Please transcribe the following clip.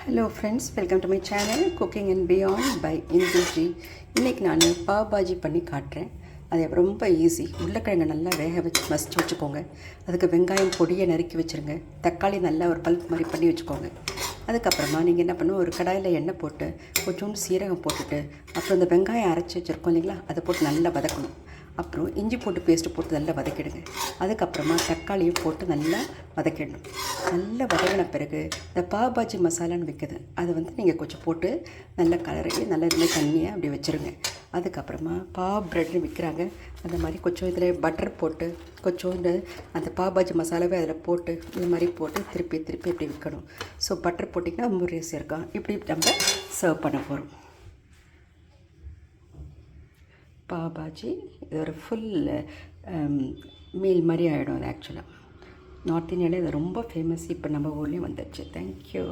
Hello friends, welcome to my channel cooking and beyond by Indhu G. இன்றைக்கி நான் பாவ் பாஜி பண்ணி காட்டுறேன். அது ரொம்ப ஈஸி. உருளைக்கிழங்கு நல்லா வேக வச்சு மசிச்சு வச்சுக்கோங்க. அதுக்கு வெங்காயம் பொடியை நறுக்கி வச்சுருங்க. தக்காளி நல்லா ஒரு பல்ப் மாதிரி பண்ணி வச்சுக்கோங்க. அதுக்கப்புறமா நீங்கள் என்ன பண்ணணும், ஒரு கடாயில் எண்ணெய் போட்டு கொஞ்சோண்டு சீரகம் போட்டுட்டு அப்புறம் இந்த வெங்காயம் அரைச்சி வச்சுருக்கோம் இல்லைங்களா, அதை போட்டு நல்லா வதக்கணும். அப்புறம் இஞ்சி போட்டு பேஸ்ட்டு போட்டு நல்லா வதக்கிடுங்க. அதுக்கப்புறமா தக்காளியும் போட்டு நல்லா வதக்கிடணும். நல்லா வதங்கின பிறகு இந்த பாவ் பாஜி மசாலான்னு விற்குது, அதை நீங்கள் கொஞ்சம் போட்டு நல்லா கலரி நல்லா இருந்தால் தண்ணியாக அப்படி வச்சுருங்க. அதுக்கப்புறமா பாவ் ப்ரெட்னு விற்கிறாங்க, அந்த மாதிரி கொஞ்சம் இதில் பட்டர் போட்டு கொஞ்சோண்டு அந்த பாவ் பாஜி மசாலாவே அதில் போட்டு இந்த மாதிரி போட்டு திருப்பி இப்படி விற்கணும். ஸோ பட்டர் போட்டிங்கன்னா ரொம்ப ஈஸியாக இருக்கும். இப்படி நம்ம சர்வ் பண்ண போகிறோம். பாவ் பாஜி இது ஒரு ஃபுல் மீல் மாதிரி ஆகிடும். அது ஆக்சுவலாக நார்த் இந்தியாவில் இது ரொம்ப ஃபேமஸ். இப்போ நம்ம ஊர்லேயும் வந்துடுச்சு. தேங்க்யூ.